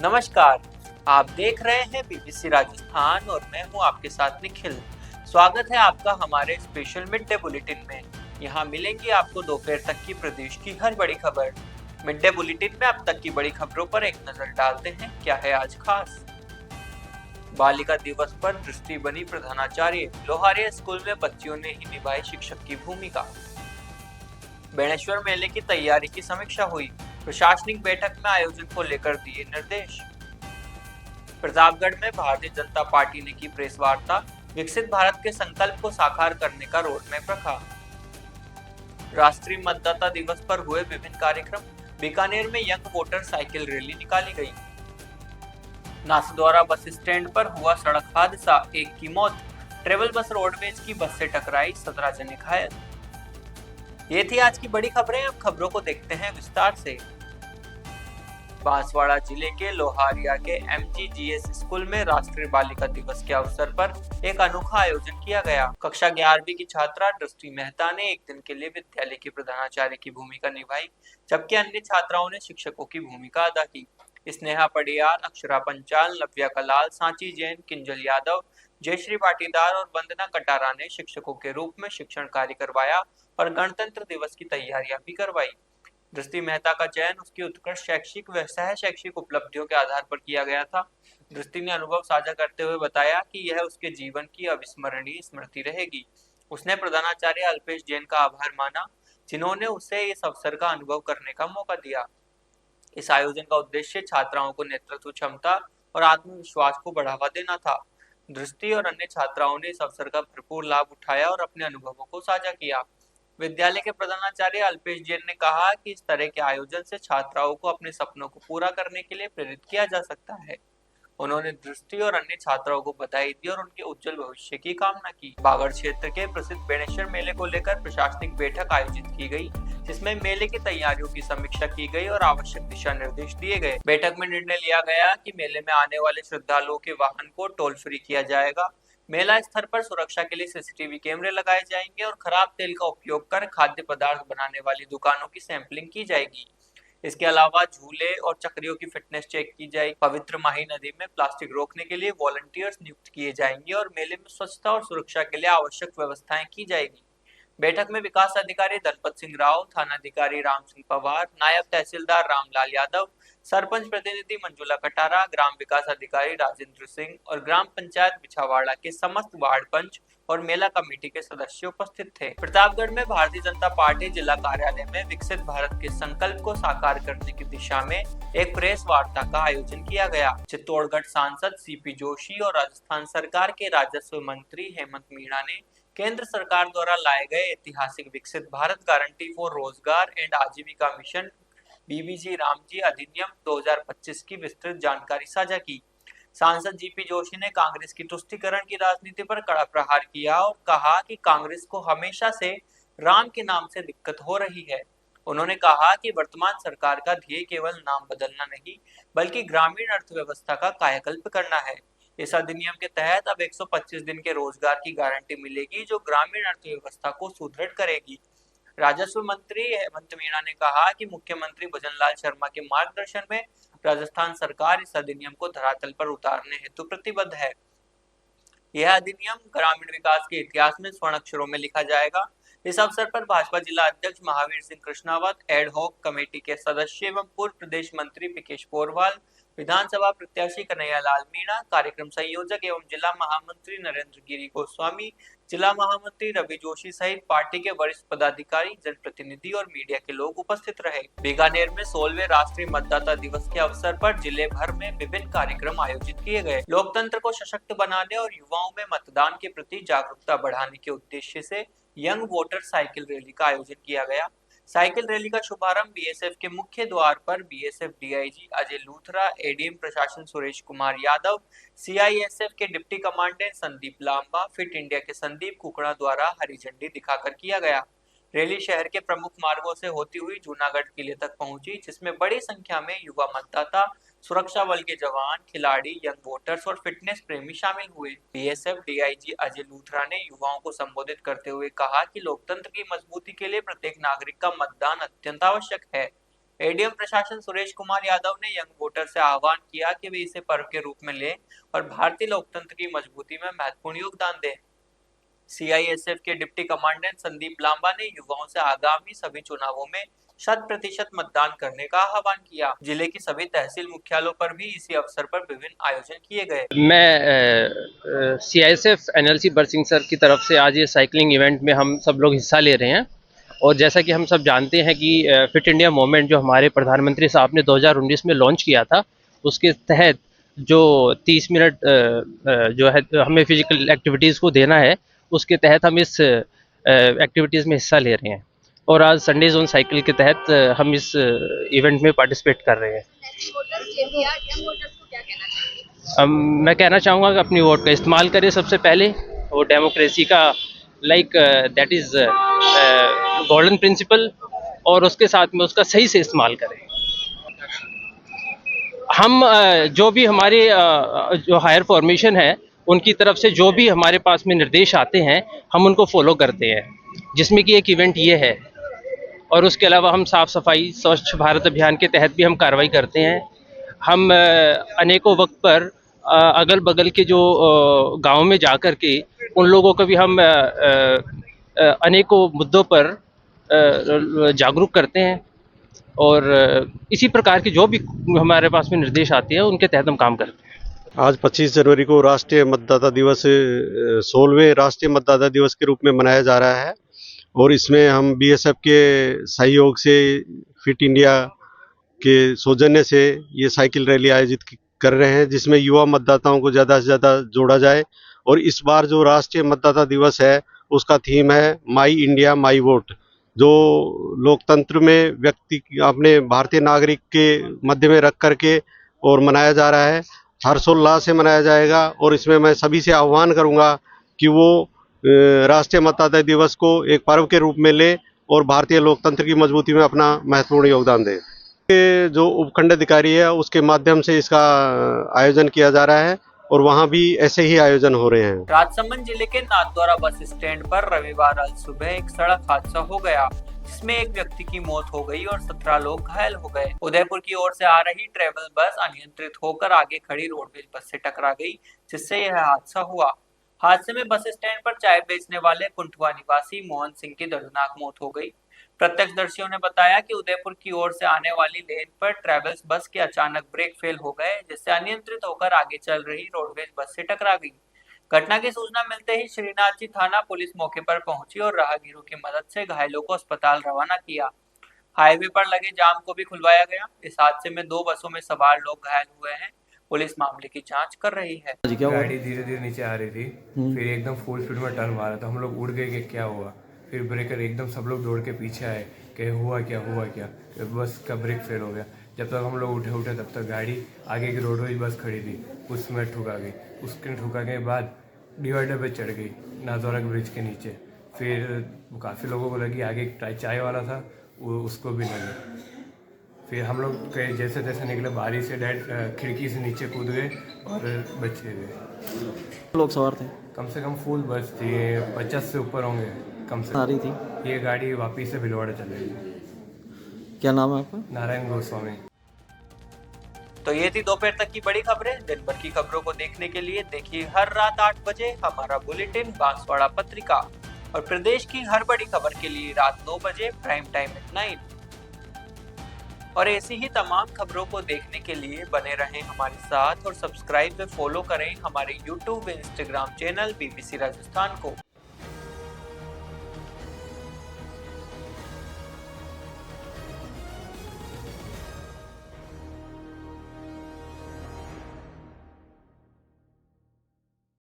नमस्कार। आप देख रहे हैं बीबीसी राजस्थान और मैं हूं आपके साथ निखिल। स्वागत है आपका हमारे स्पेशल मिड डे बुलेटिन में। यहां मिलेंगी आपको दोपहर तक की प्रदेश की हर बड़ी खबर। मिड डे बुलेटिन में अब तक की बड़ी खबरों पर एक नजर डालते हैं क्या है आज खास। बालिका दिवस पर दृष्टि बनी प्रधानाचार्य, लोहारिया स्कूल में बच्चियों ने ही निभाई शिक्षक की भूमिका। बेणेश्वर मेले की तैयारी की समीक्षा हुई, प्रशासनिक बैठक में आयोजन को लेकर दिए निर्देश। प्रतापगढ़ में भारतीय जनता पार्टी ने की प्रेस वार्ता, विकसित भारत के संकल्प को साकार करने का रोड मैप रखा। राष्ट्रीय मतदाता दिवस पर हुए विभिन्न कार्यक्रम, बीकानेर में यंग वोटर साइकिल रैली निकाली गई। नाथद्वारा बस स्टैंड पर हुआ सड़क हादसा, एक की मौत। ट्रेवल बस रोडवेज की बस से टकराई, 17 जने घायल। ये थी आज की बड़ी खबरें। अब खबरों को देखते हैं विस्तार से। बांसवाड़ा जिले के लोहारिया के MGGS स्कूल में राष्ट्रीय बालिका दिवस के अवसर पर एक अनोखा आयोजन किया गया। कक्षा 11वीं की छात्रा दृष्टि मेहता ने एक दिन के लिए विद्यालय की प्रधानाचार्य की भूमिका निभाई, जबकि अन्य छात्राओं ने शिक्षकों की भूमिका अदा की। स्नेहा पडियाल, अक्षरा पंचाल, नव्या कलाल, सांची जैन, किंजल यादव, जयश्री पाटीदार और वंदना कटारा ने शिक्षकों के रूप में शिक्षण कार्य करवाया और गणतंत्र दिवस की तैयारियां भी करवाई। दृष्टि मेहता का चयन उसकी उत्कृष्ट शैक्षिक व सह शैक्षिक उपलब्धियों के आधार पर किया गया था। दृष्टि ने अनुभव साझा करते हुए बताया कि यह उसके जीवन की अविस्मरणीय स्मृति रहेगी। उसने प्रधानाचार्य अल्पेश जैन का आभार माना, जिन्होंने उसे इस अवसर का अनुभव करने का मौका दिया। इस आयोजन का उद्देश्य छात्राओं को नेतृत्व क्षमता और आत्मविश्वास को बढ़ावा देना था। दृष्टि और अन्य छात्राओं ने इस अवसर का भरपूर लाभ उठाया और अपने अनुभवों को साझा किया। विद्यालय के प्रधानाचार्य अल्पेश जैन ने कहा कि इस तरह के आयोजन से छात्राओं को अपने सपनों को पूरा करने के लिए प्रेरित किया जा सकता है। उन्होंने दृष्टि और अन्य छात्राओं को बधाई दी और उनके उज्जवल भविष्य की कामना की। बागड़ क्षेत्र के प्रसिद्ध बेणेश्वर मेले को लेकर प्रशासनिक बैठक आयोजित की गई, जिसमें मेले की तैयारियों की समीक्षा की गई और आवश्यक दिशा निर्देश दिए गए। बैठक में निर्णय लिया गया कि मेले में आने वाले श्रद्धालुओं के वाहन को टोल फ्री किया जाएगा। मेला स्थल पर सुरक्षा के लिए CCTV कैमरे लगाए जाएंगे और खराब तेल का उपयोग कर खाद्य पदार्थ बनाने वाली दुकानों की सैंपलिंग की जाएगी। इसके अलावा झूले और चक्रियों की फिटनेस चेक की जाएगी। पवित्र माही नदी में प्लास्टिक रोकने के लिए वॉलंटियर्स नियुक्त किए जाएंगे और मेले में स्वच्छता और सुरक्षा के लिए आवश्यक व्यवस्थाएं की जाएगी। बैठक में विकास अधिकारी दलपत सिंह राव, थानाधिकारी राम सिंह पवार, नायब तहसीलदार रामलाल यादव, सरपंच प्रतिनिधि मंजुला कटारा, ग्राम विकास अधिकारी राजेंद्र सिंह और ग्राम पंचायत बिछावाड़ा के समस्त वार्ड पंच और मेला कमेटी के सदस्य उपस्थित थे। प्रतापगढ़ में भारतीय जनता पार्टी जिला कार्यालय में विकसित भारत के संकल्प को साकार करने की दिशा में एक प्रेस वार्ता का आयोजन किया गया। चित्तौड़गढ़ सांसद CP जोशी और राजस्थान सरकार के राजस्व मंत्री हेमंत मीणा ने केंद्र सरकार द्वारा लाए गए ऐतिहासिक विकसित भारत गारंटी फॉर रोजगार एंड आजीविका मिशन BBG रामजी अधिनियम 2025 की विस्तृत जानकारी साझा की। सांसद GP जोशी ने कांग्रेस की तुष्टीकरण की राजनीति पर कड़ा प्रहार किया और कहा कि कांग्रेस को हमेशा से राम के नाम से दिक्कत हो रही है। उन्होंने कहा कि वर्तमान सरकार का ध्येय केवल नाम बदलना नहीं, बल्कि ग्रामीण अर्थव्यवस्था का कायाकल्प करना है। इस अधिनियम के तहत अब 125 दिन के रोजगार की गारंटी मिलेगी, जो ग्रामीण अर्थव्यवस्था को सुदृढ़ करेगी। राजस्व मंत्री हेमंत मीणा ने कहा कि मुख्यमंत्री भजनलाल शर्मा के मार्गदर्शन में राजस्थान सरकार इस अधिनियम को धरातल पर उतारने हेतु प्रतिबद्ध है। यह अधिनियम ग्रामीण विकास के इतिहास में स्वर्ण अक्षरों में लिखा जाएगा। इस अवसर पर भाजपा जिला अध्यक्ष Mahavir Singh Krishnawat, ad hoc committee के सदस्य एवं पूर्व प्रदेश मंत्री पिकेश पोरवाल, विधानसभा प्रत्याशी कन्हैया लाल मीणा, कार्यक्रम संयोजक एवं जिला महामंत्री नरेंद्र गिरी गोस्वामी, जिला महामंत्री रवि जोशी सहित पार्टी के वरिष्ठ पदाधिकारी, जनप्रतिनिधि और मीडिया के लोग उपस्थित रहे। बीकानेर में 16वें राष्ट्रीय मतदाता दिवस के अवसर पर जिले भर में विभिन्न कार्यक्रम आयोजित किए गए। लोकतंत्र को सशक्त बनाने और युवाओं में मतदान के प्रति जागरूकता बढ़ाने के उद्देश्य से यंग वोटर साइकिल रैली का आयोजन किया गया। साइकिल रैली का शुभारंभ BSF के मुख्य द्वार पर BSF DIG Ajay Luthra, ADM प्रशासन सुरेश कुमार यादव, CISF के deputy commandant Sandeep Lamba, Fit India के संदीप कुकड़ा द्वारा हरी झंडी दिखाकर किया गया। रैली शहर के प्रमुख मार्गों से होती हुई जूनागढ़ किले तक पहुंची, जिसमें बड़ी संख्या में युवा मतदाता, सुरक्षा बल के जवान, खिलाड़ी, यंग वोटर्स और फिटनेस प्रेमी शामिल हुए। BSF DIG अजय लूथरा ने युवाओं को संबोधित करते हुए कहा कि लोकतंत्र की मजबूती के लिए प्रत्येक नागरिक का मतदान अत्यंत आवश्यक है। एडीएम प्रशासन सुरेश कुमार यादव ने यंग वोटर से आह्वान किया कि वे इसे पर्व के रूप में लें और भारतीय लोकतंत्र की मजबूती में महत्वपूर्ण योगदान दें। सीआईएसएफ के डिप्टी कमांडेंट संदीप लांबा ने युवाओं से आगामी सभी चुनावों में 100% मतदान करने का आह्वान किया। जिले की सभी तहसील मुख्यालयों पर भी इसी अवसर पर विभिन्न आयोजन किए गए। मैं सीआईएसएफ एनएलसी बरसिंह सर की तरफ से आज ये साइकिलिंग इवेंट में हम सब लोग हिस्सा ले रहे हैं। और जैसा कि हम सब जानते हैं कि फिट इंडिया मूवमेंट जो हमारे प्रधानमंत्री साहब ने 2019 में लॉन्च किया था, उसके तहत जो 30 मिनट जो है हमें फिजिकल एक्टिविटीज़ को देना है, उसके तहत हम इस एक्टिविटीज़ में हिस्सा ले रहे हैं। और आज संडे जोन साइकिल के तहत हम इस इवेंट में पार्टिसिपेट कर रहे हैं। मैं कहना चाहूँगा कि अपनी वोट का इस्तेमाल करें सबसे पहले, और डेमोक्रेसी का दैट इज़ गोल्डन प्रिंसिपल, और उसके साथ में उसका सही से इस्तेमाल करें। हम जो भी हमारे जो हायर फॉर्मेशन है उनकी तरफ से जो भी हमारे पास में निर्देश आते हैं हम उनको फॉलो करते हैं, जिसमें कि एक इवेंट ये है। और उसके अलावा हम साफ़ सफाई स्वच्छ भारत अभियान के तहत भी हम कार्रवाई करते हैं। हम अनेकों वक्त पर अगल बगल के जो गाँव में जा कर के उन लोगों को भी हम अनेकों मुद्दों पर जागरूक करते हैं। और इसी प्रकार के जो भी हमारे पास में निर्देश आते हैं उनके तहत हम काम करते हैं। आज 25 जनवरी को राष्ट्रीय मतदाता दिवस 16वें राष्ट्रीय मतदाता दिवस के रूप में मनाया जा रहा है। और इसमें हम बीएसएफ के सहयोग से फिट इंडिया के सौजन्य से ये साइकिल रैली आयोजित कर रहे हैं, जिसमें युवा मतदाताओं को ज़्यादा से ज़्यादा जोड़ा जाए। और इस बार जो राष्ट्रीय मतदाता दिवस है उसका थीम है माई इंडिया माई वोट, जो लोकतंत्र में व्यक्ति अपने भारतीय नागरिक के मध्य में रख करके और मनाया जा रहा है। हर्षोल्लास से मनाया जाएगा। और इसमें मैं सभी से आह्वान करूंगा कि वो राष्ट्रीय मतदाता दिवस को एक पर्व के रूप में ले और भारतीय लोकतंत्र की मजबूती में अपना महत्वपूर्ण योगदान दे। जो उपखंड अधिकारी है उसके माध्यम से इसका आयोजन किया जा रहा है और वहां भी ऐसे ही आयोजन हो रहे हैं। राजसमंद जिले के नाथद्वारा बस स्टैंड पर रविवार आज सुबह एक सड़क हादसा हो गया, जिसमें एक व्यक्ति की मौत हो गई और 17 लोग घायल हो गए। उदयपुर की ओर से आ रही ट्रेवल बस अनियंत्रित होकर आगे खड़ी रोडवेज बस से टकरा गई, जिससे यह हादसा हुआ। हादसे में बस स्टैंड पर चाय बेचने वाले कुंठवा निवासी मोहन सिंह की दर्दनाक मौत हो गई। प्रत्यक्षदर्शियों ने बताया कि उदयपुर की ओर से आने वाली लेन पर ट्रेवल्स बस के अचानक ब्रेक फेल हो गए, जिससे अनियंत्रित होकर आगे चल रही रोडवेज बस से टकरा गई। घटना की सूचना मिलते ही श्रीनाथ जी थाना पुलिस मौके पर पहुंची और राहगीरों की मदद से घायलों को अस्पताल रवाना किया। हाईवे पर लगे जाम को भी खुलवाया गया। इस हादसे में 2 बसों में सवार लोग घायल हुए हैं। पुलिस मामले की जांच कर रही है। गाड़ी धीरे धीरे नीचे आ रही थी, फिर एकदम फुल स्पीड में टर्न मारा तो हम लोग उड़ गए कि क्या हुआ। फिर ब्रेकर एकदम सब लोग दौड़ के पीछे आए कि हुआ क्या। फिर बस का ब्रेक फेल हो गया। जब तक हम लोग उठे तब तक गाड़ी आगे की रोडवेज बस खड़ी थी, उसमें ठुका गई। उसके ठुका के बाद डिवाइडर पे चढ़ गई नाथद्वारा ब्रिज के नीचे। फिर काफ़ी लोगों को लगी, आगे एक चाय वाला था वो उसको भी लगी। फिर हम लोग जैसे तैसे निकले, बारी से डायरेक्ट खिड़की से नीचे कूद गए और बचे गए। लोग सवार थे? कम से कम फुल बस थी, 50 से ऊपर होंगे कम से। आ रही थी ये गाड़ी वापिस से भिलवाड़ा चल रही थी। क्या नाम है आपका? नारायण गोस्वामी। तो ये थी दोपहर तक की बड़ी खबरें। दिन भर की खबरों को देखने के लिए देखिए हर रात 8 बजे हमारा बुलेटिन बांसवाड़ा पत्रिका, और प्रदेश की हर बड़ी खबर के लिए रात 9 बजे प्राइम टाइम एट 9। और ऐसी ही तमाम खबरों को देखने के लिए बने रहें हमारे साथ और सब्सक्राइब व फॉलो करें हमारे YouTube व Instagram चैनल BBC राजस्थान को।